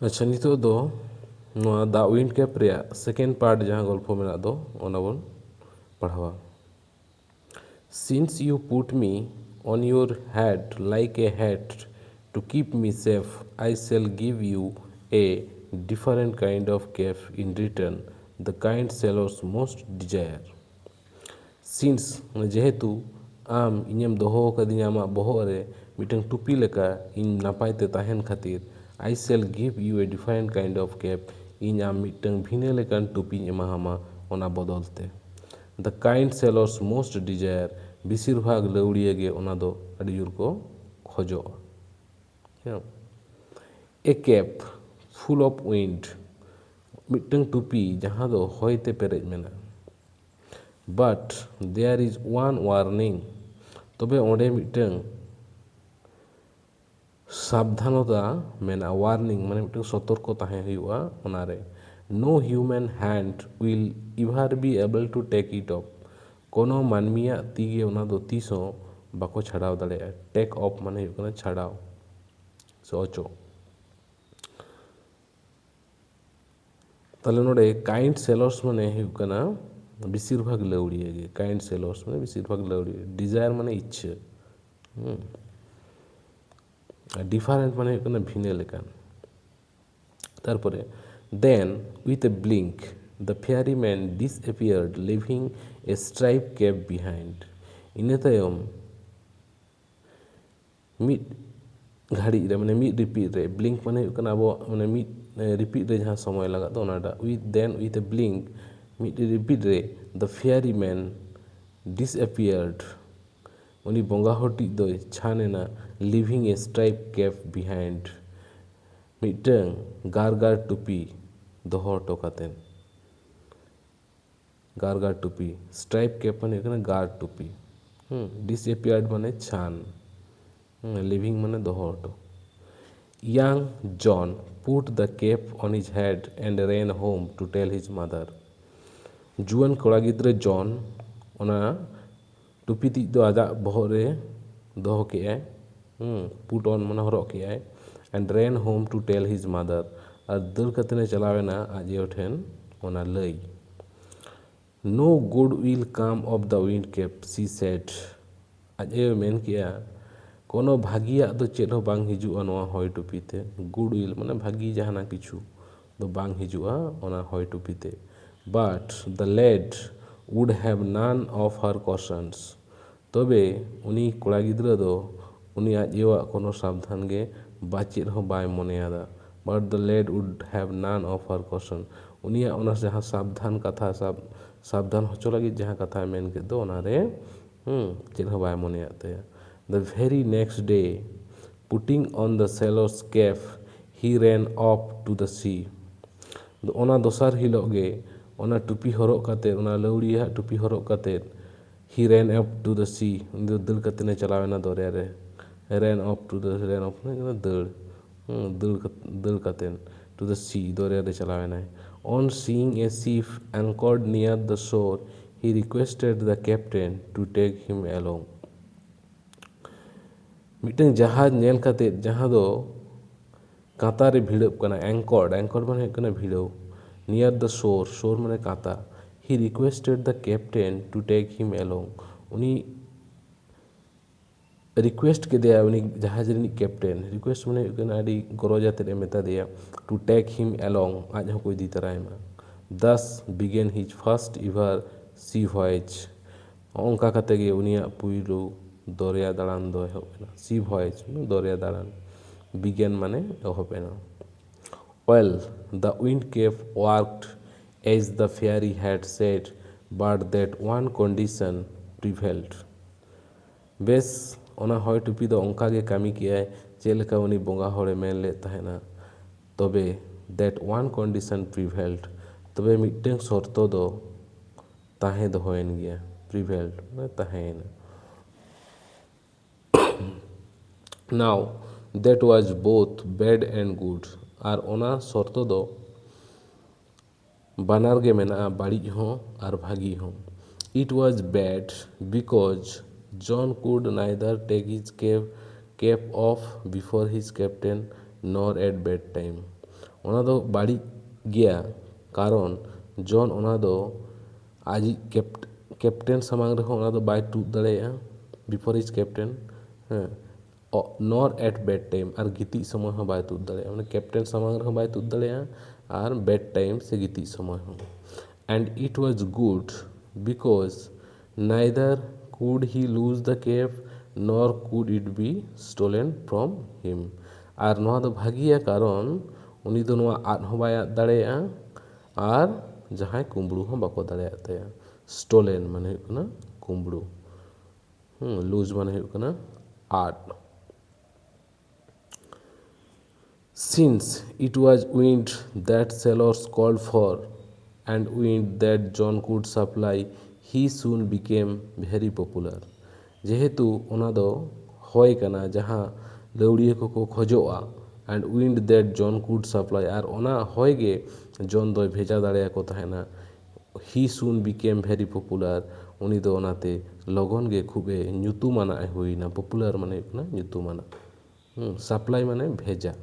ᱟᱪᱪᱷᱟ, ᱱᱤᱛᱚᱜ ᱫᱚ ᱱᱚᱣᱟ ᱫᱟ ᱩᱭᱤᱱᱰ ᱠᱮᱯ ᱨᱮᱭᱟᱜ ᱥᱮᱠᱮন্ড ᱯᱟর্ট ᱡᱟᱦᱟᱸ ᱜᱚᱞᱯᱷᱚ ᱢᱮᱱᱟᱜ ᱫᱚ ᱚᱱᱟ ᱵᱚᱱ ᱯᱟᱲᱦᱟᱣᱟ। Since you put me on your head like a hat to keep me safe, I shall give you a different kind of cap in return, the kind sailors most desire। Since যেহেতু ᱟᱢ ᱤᱧᱮᱢ ᱫᱚᱦᱚ ᱟᱠᱟᱫᱤᱧᱟ ᱟᱢᱟᱜ ᱵᱚᱦᱚᱜ ᱨᱮ ᱢᱤᱫᱴᱟᱝ ᱴᱩᱯᱤ ᱞᱮᱠᱟ ᱤᱧ ᱱᱟᱯᱟᱭ ᱛᱮ ᱛᱟᱦᱮᱱ ᱠᱷᱟᱹᱛᱤᱨ, I shall give you a different kind of cap, ᱤᱧ ᱟᱢ ᱢᱤᱫᱴᱟᱝ ᱵᱷᱤᱱᱟᱹ ᱞᱮᱠᱟᱱ ᱴᱩᱯᱤᱧ ᱮᱢᱟᱦᱟᱢᱟ ᱚᱱᱟ ᱵᱚᱫᱚᱞ ᱛᱮ। The kind sailors most desire, ᱵᱮᱥᱤᱨ ᱵᱷᱟᱜᱽ ᱞᱟᱹᱣᱲᱤᱭᱟᱹ ᱜᱮ ᱚᱱᱟ ᱫᱚ ᱟᱹᱰᱤ ᱡᱳᱨ ᱠᱚ ᱠᱷᱚᱡᱚᱜᱼᱟ। A cap full of wind, ᱢᱤᱫᱴᱟᱝ ᱴᱩᱯᱤ ᱡᱟᱦᱟᱸ ᱫᱚ ᱦᱚᱭ ᱛᱮ ᱯᱮᱨᱮᱡ ᱢᱮᱱᱟᱜᱼᱟ। But there is one warning, তবে ᱚᱸᱰᱮ ᱢᱤᱫᱴᱟᱝ সাবধানতা মেনা, ওয়ার্নিং মানে মিটং সতর্ক তাহে হুᱭᱩᱜᱼᱟ ᱚᱱᱟᱨᱮ। No human hand will ever be able to take it off, কোনো ᱢᱟᱹᱱᱢᱤᱭᱟᱜ ᱛᱤᱜᱮ ᱚᱱᱟ ᱫᱚ ᱛᱤᱥ ᱦᱚᱸ ᱵᱟᱠᱚ ᱪᱷᱟᱰᱟᱣ ᱫᱟᱲᱮᱭᱟᱜᱼᱟ। ᱴᱮᱠ ᱚᱯᱷ ᱢᱟᱱᱮ ᱦᱩᱭᱩᱜ ᱠᱟᱱᱟ ᱪᱷᱟᱰᱟᱣ ᱥᱮ ᱚᱪᱚᱜ। তাহলে ᱱᱚᱰᱮ কাইন্ড সেলর্স মানে ᱦᱩᱭᱩᱜ ᱠᱟᱱᱟ বেশির ভাগ ᱞᱟᱹᱣᱲᱤᱭᱟᱹ ᱜᱮ। কাইন্ড সেলর্স মানে বেশির ভাগ ᱞᱟᱹᱣᱲᱤᱭᱟᱹ, ডিজায়ার মানে ইচ্ছে, আর ডিফারেন্ট মানে হᱩᱭᱩᱜ ᱠᱟᱱᱟ ভিন্ন লেকান। তারপরে then with a blink the fairy man disappeared leaving a stripe cap behind. ᱤᱱᱟᱹ ᱛᱟᱭᱚᱢ ᱢᱤᱫ ᱜᱷᱟᱹᱲᱤᱡ ᱨᱮ ᱢᱟᱱᱮ ᱢᱤᱫ ᱨᱤᱯᱤᱴ ᱨᱮ, ᱵᱞᱤᱝᱠ ᱢᱟᱱᱮ ᱦᱩᱭᱩᱜ ᱠᱟᱱᱟ ᱟᱵᱚ ᱢᱟᱱᱮ ᱢᱤᱫ ᱨᱤᱯᱤᱴ ᱨᱮ ᱡᱟᱦᱟᱸ ᱥᱚᱢᱚᱭ ᱞᱟᱜᱟᱜ ᱫᱚ ᱚᱱᱟᱴᱟᱜ, ᱫᱮᱱ ᱩᱭᱤথ ᱮ ᱵᱞᱤঙ্ক ᱢᱤᱫᱴᱮᱡ ᱨᱤᱯᱤᱴ ᱨᱮ দ্য ফেয়ারি ম্যান ডিসঅ্যাপিয়ার্ড উনি বঙ্গা হᱚᱲᱴᱤᱡ ᱫᱚᱭ ᱪᱷᱟᱱ ᱮᱱᱟ living a stripe cap behind ᱢᱤᱫᱴᱟᱝ ᱜᱟᱨᱜᱟᱨ ᱴᱩᱯᱤ ᱫᱚᱦᱚ ᱦᱚᱴᱚ ᱠᱟᱛᱮᱱ। ᱜᱟᱨᱜᱟর টুপি, স্ট্রাইপ ক্যাপ মানে হᱩᱭᱩᱜ ᱠᱟᱱᱟ গার টুপি, ডিসঅ্যাপিয়ার্ড মানে ছান, লিভিং মানে দোহ হটো। Young John put the cap on his head and ran home to tell his mother. জুয়ান ᱠᱚᱲᱟ ᱜᱤᱫᱽᱨᱟᱹ ᱡᱚᱱ ᱚᱱᱟ ᱴᱩᱯᱤ ᱛᱤᱡ ᱫᱚ ᱟᱡᱟᱜ ᱵᱚᱦᱚᱜ ᱨᱮ ᱫᱚᱦᱚ ᱠᱮᱜᱼᱟᱭ, ᱯᱩᱴ ᱚᱱ ᱢᱟᱱᱮ ᱦᱚᱨᱚᱜ ᱠᱮᱜᱼᱟᱭ, and ran home to tell his mother, আর ᱫᱟᱹᱲ ᱠᱟᱛᱮᱱ ᱮ ᱪᱟᱞᱟᱣᱮᱱᱟ ᱟᱡ ᱟᱭᱳ ᱴᱷᱮᱱ ᱚᱱᱟ ᱞᱟᱹᱭ। No good will come of the wind cap, she said, ᱟᱡ ᱟᱭᱳ ᱢᱮᱱ ᱠᱮᱜᱼᱟ ᱠᱳᱱᱳ ᱵᱷᱟᱜᱤᱭᱟᱜ ᱫᱚ ᱪᱮᱫ ᱦᱚᱸ ᱵᱟᱝ ᱦᱤᱡᱩᱜᱼᱟ ᱱᱚᱣᱟ ᱦᱚᱭ ᱴᱩᱯᱤᱛᱮ। ᱜᱩᱰ ᱩᱭᱤᱞ ᱢᱟᱱᱮ ᱵᱷᱟᱜᱤ ᱡᱟᱦᱟᱱᱟᱜ ᱠᱤᱪᱷᱩ ᱫᱚ ᱵᱟᱝ ᱦᱤᱡᱩᱜᱼᱟ ᱚᱱᱟ ᱦᱚᱭ ᱴᱩᱯᱤᱛᱮ। But the lad would have none of her cautions, তবে উনি ᱠᱚᱲᱟ ᱜᱤᱫᱽᱨᱟᱹ ᱫᱚ উনি ᱟᱡ ᱟᱭᱳᱣᱟᱜ কোনো সাবধান ᱜᱮ ᱪᱮᱫ ᱦᱚᱸ ᱵᱟᱭ ᱢᱚᱱᱮᱭᱟᱫᱟ। But the lad would have none of her caution, উনিᱭᱟᱜ ᱚᱱᱟ ᱡᱟᱦᱟᱸ সাবধান ᱠᱟᱛᱷᱟ সাবধান হᱪᱚ ᱞᱟᱹᱜᱤᱫ ᱡᱟᱦᱟᱸ ᱠᱟᱛᱷᱟᱭ ᱢᱮᱱ ᱠᱮᱫ ᱫᱚ ᱚᱱᱟᱨᱮ ᱪᱮᱫ ᱦᱚᱸ ᱵᱟᱭ ᱢᱚᱱᱮᱭᱟᱜ ᱛᱟᱭᱟ। The very next day, putting on the sailor's cap, he ran off to the sea, ᱚᱱᱟ ᱫᱚᱥᱟᱨ ᱦᱤᱞᱳᱜ ᱜᱮ ᱚᱱᱟ ᱴᱩᱯᱤ ᱦᱚᱨᱚᱜ ᱠᱟᱛᱮᱫ, ᱚᱱᱟ ᱞᱟᱹᱣᱲᱤᱭᱟᱹᱣᱟᱜ ᱴᱩᱯᱤ ᱦᱚᱨᱚᱜ ᱠᱟᱛᱮᱫ, he ran off to the sea, ᱩᱱᱤ ᱫᱚ ᱫᱟᱹᱲ ᱠᱟᱛᱮᱫ ᱮ ᱪᱟᱞᱟᱣᱮᱱᱟ ᱫᱚᱨᱭᱟ ᱨᱮ। ran off to the, ran off মানে দাঁড় কাতেন, to the sea, দরিয়া রে চালাওয়েনায়। On seeing a ship anchored near the shore, he requested the captain to take him along, meeting জাহাজ ᱧᱮᱞ ᱠᱟᱛᱮᱫ ᱡᱟᱦᱟᱸ ᱫᱚ ᱠᱟᱸᱛᱟ ᱨᱮ ᱵᱷᱤᱲᱟᱹᱜ ᱠᱟᱱᱟ, anchored, anchored মানে ᱦᱩᱭᱩᱜ ᱠᱟᱱᱟ ᱵᱷᱤᱲᱟᱹᱣ, near the shore, shore মানে কাঁতা, he requested the captain to take him along, উনি রিকোয়েস্ট কেদেয়া উনি জাহাজ রিনিজ ক্যাপ্টেন, রিকোয়েস্ট মানে ᱦᱩᱭᱩᱜ ᱠᱟᱱᱟ ᱟᱹᱰᱤ ᱜᱚᱨᱚᱡ ᱟᱛᱮᱫ ᱮ ᱢᱮᱛᱟ ᱫᱮᱭᱟ to take him along, ᱟᱡ ᱦᱚᱸᱠᱚ ᱤᱫᱤ ᱛᱚᱨᱟᱭᱮᱢᱟ। Thus began his first ever sea voyage, ᱚᱱᱠᱟ ᱠᱟᱛᱮ ᱜᱮ ᱩᱱᱤᱭᱟᱜ ᱯᱩᱭᱞᱩ দরিয়া দাঁড়ান ᱫᱚ ᱮᱦᱚᱵ ᱮᱱᱟ। sea voyage দরিয়া দাঁড়ান, began মানে এহᱚᱵ ᱮᱱᱟ। Well, the wind cap worked as the fairy had said, but that one condition prevailed, বেশ ᱚᱱᱟ ᱦᱚᱭ ᱴᱩᱯᱤ ᱫᱚ ᱚᱱᱠᱟ ᱜᱮ ᱠᱟᱹᱢᱤ ᱠᱮᱜᱼᱟᱭ ᱪᱮᱫ ᱞᱮᱠᱟ ᱩᱱᱤ ᱵᱚᱸᱜᱟ ᱦᱚᱲᱮ ᱢᱮᱱ ᱞᱮᱫ ᱛᱟᱦᱮᱱᱟ, ᱛᱚᱵᱮ that one condition prevailed, তবে ᱢᱤᱫᱴᱟᱝ ᱥᱚᱨᱛᱚ ᱫᱚ ᱛᱟᱦᱮᱸ ᱫᱚᱦᱚᱭᱮᱱ ᱜᱮᱭᱟ, prevailed মানে ᱛᱟᱦᱮᱸᱭᱮᱱᱟ। Now that was both bad and good, আর ᱚᱱᱟ ᱥᱚᱨᱛᱚ ᱫᱚ ᱵᱟᱱᱟᱨ ᱜᱮ ᱢᱮᱱᱟᱜᱼᱟ, ᱵᱟᱹᱲᱤᱡ ᱦᱚᱸ ᱟᱨ ᱵᱷᱟᱹᱜᱤ ᱦᱚᱸ। It was bad because John could neither take his cap off before his captain nor at bedtime, ᱚᱱᱟ ᱫᱚ ᱵᱟᱹᱲᱤᱡ ᱜᱮᱭᱟ, ᱠᱟᱨᱚᱱ ᱡᱚᱱ ᱚᱱᱟ ᱫᱚ ᱟᱡᱤᱡ ᱠᱮᱯᱴᱮᱱ ᱥᱟᱢᱟᱝ ᱨᱮᱦᱚᱸ ᱚᱱᱟ ᱫᱚ ᱵᱟᱭ ᱛᱩᱫ ᱫᱟᱲᱮᱭᱟᱜᱼᱟ ᱵᱤᱯᱷᱳᱨ ᱦᱤᱡ ᱠᱮᱯᱴᱮᱱ, ᱦᱮᱸ, ᱱᱚᱨ ᱮᱴ ᱵᱮᱰ ᱴᱟᱭᱤᱢ, ᱟᱨ ᱜᱤᱛᱤᱡ ᱥᱚᱢᱚᱭ ᱦᱚᱸ ᱵᱟᱭ ᱛᱩᱫ ᱫᱟᱲᱮᱭᱟᱜᱼᱟ, ᱢᱟᱱᱮ ᱠᱮᱯᱴᱮᱱ ᱥᱟᱢᱟᱝ ᱨᱮᱦᱚᱸ ᱵᱟᱭ ᱛᱩᱫ ᱫᱟᱲᱮᱭᱟᱜᱼᱟ ᱟᱨ ᱵᱮᱰ ᱴᱟᱭᱤᱢ ᱥᱮ ᱜᱤᱛᱤᱡ ᱥᱚᱢᱚᱭ ᱦᱚᱸ᱾ And it was good because neither could he lose the cape nor could it be stolen from him. ᱟᱨ ᱱᱚᱣᱟ ᱫᱚ ᱵᱷᱟᱜᱤᱭᱟ ᱠᱟᱨᱚᱱ ᱩᱱᱤ ᱫᱚ ᱱᱚᱣᱟ ᱟᱫ ᱦᱚᱸ ᱵᱟᱭ ᱟᱫ ᱫᱟᱲᱮᱭᱟᱜᱼᱟ ᱟᱨ ᱡᱟᱦᱟᱸᱭ ᱠᱩᱢᱵᱽᱲᱩ ᱦᱚᱸ ᱵᱟᱠᱚ ᱫᱟᱲᱮᱭᱟᱜ ᱛᱟᱭᱟ᱾ স্টোলেন মানে ᱦᱩᱭᱩᱜ ᱠᱟᱱᱟ ᱠᱩᱢᱵᱽᱲᱩ, লুজ মানে ᱦᱩᱭᱩᱜ ᱠᱟᱱᱟ আদ। Since it was wind that sailors called for and wind that John could supply, he soon became very popular. যেহেতু ওনা দো হয় কানা যাহা লৌড়িয়ে কো খোঁজোয়া and wind that John could supply, আর ওনা হয় গে জন দয় ভেজা দাঁড়িয়ে কো তাহেনা, he soon became very popular, উনি দো ওনাতে লগন গে খুবে nyutumana হুইনা। পপুলার মানে হুইউগ কানা nyutumana, সাপ্লাই মানে ভেজা,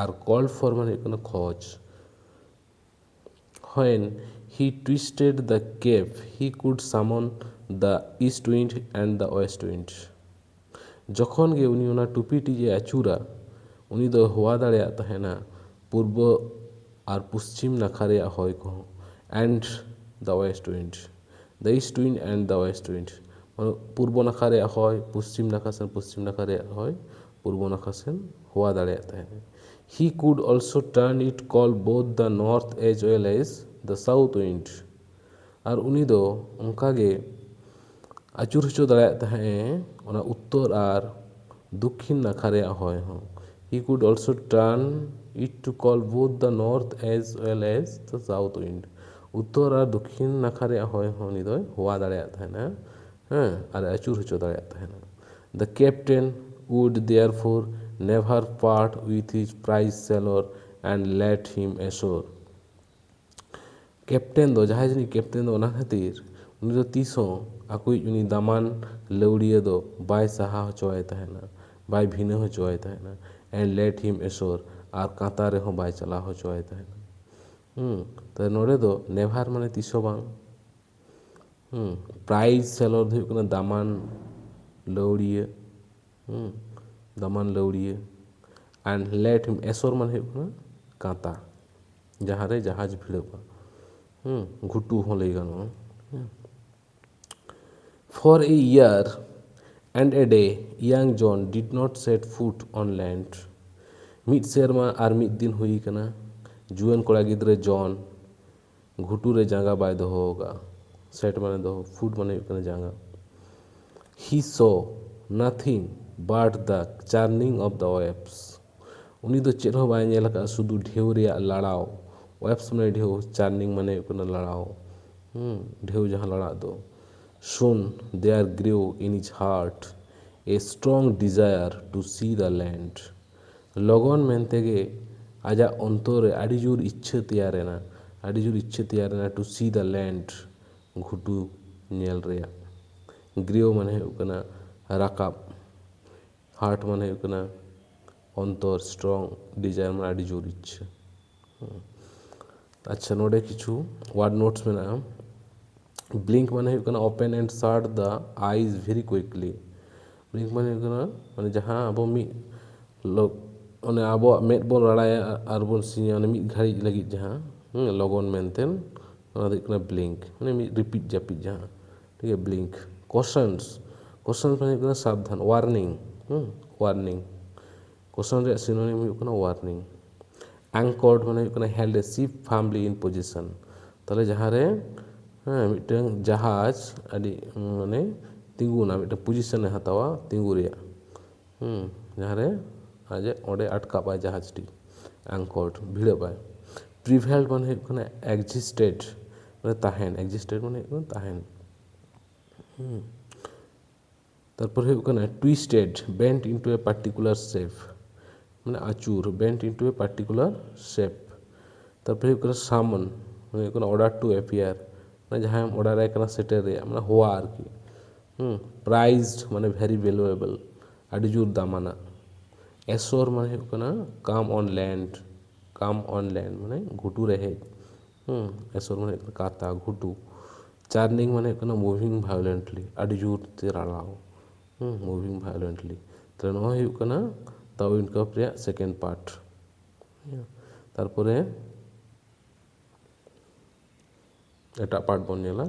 আর কল ফর মানে হুইউগ কানা খোঁজ। When he twisted the cape, he could summon the east wind and the west wind. যখন গে উনি ওনার টুপিটি যে আচুরা, উনি ᱫᱚ ᱦᱚᱣᱟ ᱫᱟᱲᱮᱭᱟᱜ ᱛᱟᱦᱮᱱᱟ ᱯᱩᱨᱵᱚ ᱟᱨ ᱯᱚᱥᱪᱤᱢ ᱱᱟᱠᱷᱟ ᱨᱮᱭᱟᱜ ᱦᱚᱭ ᱠᱚᱦᱚᱸ, and the west wind, the east wind and the west wind, ᱯᱩᱨᱵᱚ ᱱᱟᱠᱷᱟ ᱨᱮᱭᱟᱜ ᱦᱚᱭ ᱯᱚᱥᱪᱤᱢ ᱱᱟᱠᱷᱟ ᱥᱮᱱ, ᱯᱚᱥᱪᱤᱢ ᱱᱟᱠᱷᱟ ᱨᱮᱭᱟᱜ ᱦᱚᱭ ᱯᱩᱨᱵᱚ ᱱᱟᱠᱷᱟ ᱥᱮᱱ ᱦᱚᱣᱟ ᱫᱟᱲᱮᱭᱟᱜ ᱛᱟᱦᱮᱱᱟ। He could also turn it call both the north as well as the south wind, আর উনি ᱫᱚ ᱚᱱᱠᱟᱜᱮ ᱟᱹᱪᱩᱨ ᱦᱚᱪᱚ ᱫᱟᱲᱮᱭᱟᱜ ᱛᱟᱦᱮᱸ ᱚᱱᱟ ᱩᱛᱛᱚᱨ ᱟᱨ দক্ষিণ নাখা রেয়া হয় হ্যাঁ। He could also turn it to call both the north as well as the south wind, উত্তর আর দক্ষিণ নাখা রেয়া হয় হ্যাঁ উনি দয় হওয়া দাঁড়ায় তাহেনা, হ্যাঁ, আর আচুর হচো দাঁড়ায় তাহেনা। The captain would therefore never part with his prize sailor and let him ashore. Captain ᱫᱚ ᱡᱟᱦᱟᱸᱭ ᱡᱟᱹᱱᱤᱡ ᱠᱮᱯᱴᱮᱱ ᱫᱚ ᱚᱱᱟ ᱠᱷᱟᱹᱛᱤᱨ ᱩᱱᱤ ᱫᱚ ᱛᱤᱥ ᱦᱚᱸ ᱟᱠᱚᱭᱤᱡ ᱩᱱᱤ ᱫᱟᱢᱟᱱ ᱞᱟᱹᱣᱲᱤᱭᱟᱹ ᱫᱚ ᱵᱟᱭ ᱥᱟᱦᱟ ᱦᱚᱪᱚᱣᱟᱭ ᱛᱟᱦᱮᱱᱟ, ᱵᱟᱭ ᱵᱷᱤᱱᱟᱹ ᱦᱚᱪᱚᱣᱟᱭ ᱛᱟᱦᱮᱱᱟ, and let him ashore, ᱟᱨ ᱠᱟᱸᱛᱟ ᱨᱮᱦᱚᱸ ᱵᱟᱭ ᱪᱟᱞᱟᱣ ᱦᱚᱪᱚᱣᱟᱭ ᱛᱟᱦᱮᱱᱟ। ᱛᱚ ᱱᱚᱰᱮ ᱫᱚ ᱱᱮᱵᱷᱟᱨ ᱢᱟᱱᱮ ᱛᱤᱥ ᱦᱚᱸ ᱵᱟᱝ, ᱯᱨᱟᱭᱤᱡ ᱥᱮᱞᱚᱨ ᱫᱚ ᱦᱩᱭᱩᱜ ᱠᱟᱱᱟ ᱫᱟᱢᱟᱱ ᱞᱟᱹᱣᱲᱤᱭᱟᱹ, ᱫᱟᱢᱟᱱ ᱞᱟᱹᱣᱲᱤᱭᱟᱹ, and let him ashore মানে ᱦᱩᱭᱩᱜ ᱠᱟᱱᱟ ᱠᱟᱸᱛᱟ ᱡᱟᱦᱟᱸᱨᱮ ᱡᱟᱦᱟᱡᱽ ᱵᱷᱤᱲᱟᱹᱜᱼᱟ, ঘুটু হো ᱞᱟᱹᱭ ᱜᱟᱱᱚᱜᱼᱟ। For a year and a day young John did not set foot on land. ᱢᱤᱫ ᱥᱮᱨᱢᱟ ᱟᱨ ᱢᱤᱫ ᱫᱤন ᱦᱩᱭ ᱟᱠᱟᱱᱟ ᱡᱩᱣᱟᱹᱱ ᱠᱚᱲᱟ ᱜᱤᱫᱽᱨᱟᱹ ᱡᱚᱱ ᱜᱷᱩᱴᱩ ᱨᱮ ᱡᱟᱸᱜᱟ ᱵᱟᱭ ᱫᱚᱦᱚ ᱟᱠᱟᱫᱼᱟ। ᱥᱮᱴ ᱢᱟᱱᱮ ᱫᱚᱦᱚ, ᱯᱷᱩᱴ ᱢᱟᱱᱮ ᱦᱩᱭᱩᱜ ᱠᱟᱱᱟ ᱡᱟᱸᱜᱟ। He saw nothing but the churning of the waves. উনি ᱫᱚ ᱪᱮᱫ ᱦᱚᱸ ᱵᱟᱭ ᱧᱮᱞ ᱟᱠᱟᱫᱼᱟ ᱥᱩᱫᱷᱩ ᱰᱷᱮᱣ ᱨᱮᱭᱟᱜ ᱞᱟᱲᱟᱣ। ওয়েভস মানে ঢেউ, চার্নিং মানে হুᱭᱩᱜ ᱠᱟᱱᱟ ᱞᱟᱲᱟᱣ, ঢেউ ᱡᱟᱦᱟᱸ ᱞᱟᱲᱟᱜ ᱫᱚ। Soon there grew in his heart a strong desire to see the land. লগন মেনতেগে ᱟᱡᱟᱜ ᱚᱱᱛᱚᱨ ᱨᱮ ᱟᱹᱰᱤ ᱡᱳᱨ ᱤᱪᱪᱷᱟᱹ ᱛᱮᱭᱟᱨᱮᱱᱟ, ᱟᱹᱰᱤ ᱡᱳᱨ ᱤᱪᱪᱷᱟᱹ ᱛᱮᱭᱟᱨᱮᱱᱟ to see the land, ᱜᱷᱩᱴᱩ ᱧᱮᱞ ᱨᱮᱭᱟᱜ। গ্রিও মানে হুᱭᱩᱜ ᱠᱟᱱᱟ রাকাব, হার্ট মানে হুᱭᱩᱜ ᱠᱟᱱᱟ অন্তর, স্ট্রং, ডিজায়ার মানে আᱹᱰᱤ ᱡᱳᱨ ইচ্ছা। আচ্ছা নোডে কিছু ওয়ার্ড নোটস মেনাᱜᱼᱟ। ব্লিঙ্ক মানে হুᱭᱩᱜ ᱠᱟᱱᱟ open and shut the eyes very quickly. Blink মানে হুᱭᱩᱜ ᱠᱟᱱᱟ ᱢᱟᱱᱮ ᱡᱟᱦᱟᱸ ᱟᱵᱚ ᱢᱤᱫ ᱚᱱᱮ ᱟᱵᱚᱣᱟᱜ ᱢᱮᱫ ᱵᱚᱱ ᱨᱟᱲᱟᱭᱟ ᱟᱨ ᱵᱚᱱ ᱥᱤᱧᱟ, ᱚᱱᱮ ᱢᱤᱫ ᱜᱷᱟᱹᱲᱤᱡ ᱞᱟᱹᱜᱤᱫ ᱡᱟᱦᱟᱸ ᱞᱚᱜᱚᱱ ᱢᱮᱱᱛᱮ, ᱚᱱᱟ ᱫᱚ ᱦᱩᱭᱩᱜ ᱠᱟᱱᱟ ব্লিঙ্ক, মানে ᱢᱤᱫ রিপিট ᱡᱟᱹᱯᱤᱫ ᱡᱟᱦᱟᱸ, ᱴᱷᱤᱠ ᱜᱮᱭᱟ ব্লিঙ্ক। কোশ্চেন্স, কোশ্চেন্স মানে হুᱭᱩᱜ ᱠᱟᱱᱟ সাবধান। ওয়ার্নিং, ওয়ার্নিং, কোশ্চেন ᱨᱮᱭᱟᱜ সিনোনিম ᱦᱩᱭᱩᱜ ᱠᱟᱱᱟ ওয়ার্নিং। anchored মানে হুᱭᱩᱜ ᱠᱟᱱᱟ held a ship firmly in position, তাহলে ᱡᱟᱦᱟᱸᱨᱮ ᱢᱤᱫᱴᱟᱝ ᱡᱟᱦᱟᱡᱽ ᱟᱹᱰᱤ ᱢᱟᱱᱮ ᱛᱤᱸᱜᱩᱱᱟ, ᱢᱤᱫᱴᱟᱝ ᱯᱚজিশনে ᱦᱟᱛᱟᱣᱟ ᱛᱤᱸᱜᱩ ᱨᱮᱭᱟᱜ, ᱡᱟᱦᱟᱸᱨᱮ ᱟᱡ ᱚᱸᱰᱮ ᱟᱴᱠᱟᱵᱟᱭ ᱡᱟᱦᱟᱡᱽᱴᱤ, anchored ᱵᱷᱤᱲᱟᱹᱵᱟᱭ। prevailed মানে হুᱭᱩᱜ ᱠᱟᱱᱟ existed মানে তাহেন, existed মানে হুᱭᱩᱜ ᱠᱟᱱᱟ তাহেন। তারপর হুᱭᱩᱜ ᱠᱟᱱᱟ twisted, bent into a particular shape, মানে আচুর, bent into a particular shape। তারপরে হুᱭᱩᱜ ᱠᱟᱱᱟ summon মানে হুᱭᱩᱜ ᱠᱟᱱᱟ order to appear, মানে জাহাᱸᱭᱮᱢ অর্ডাᱨᱟᱭ ᱠᱟᱱᱟ সেটের ᱨᱮᱭᱟᱜ, মানে হওয়া আরকি। prized মানে very valuable, আᱹᱰᱤ ᱡᱳᱨ ᱫᱟᱢᱟᱱᱟᱜ। ashore মানে হুᱭᱩᱜ ᱠᱟᱱᱟ come on land, come on land মানে ঘুটু রে হেজ এসর মানে কাতা ঘুটু চার্নিং মানে মুভিং ভায়োলেন্টলি আᱹᱰᱤ ᱡᱳᱨ ᱛᱮ ᱨᱟᱲᱟᱣ মুভিং ভায়োলেন্টলি তাহলে নয় ᱦᱩᱭᱩᱜ ᱠᱟᱱᱟ ᱫᱟ ᱩᱭᱤᱱᱰ ᱠᱟᱯ ᱨᱮᱭᱟᱜ ᱥᱮᱠᱮন্ড ᱯᱟর্ট তারপরে এটাᱜ পার্ট বন ᱧᱮᱞᱟ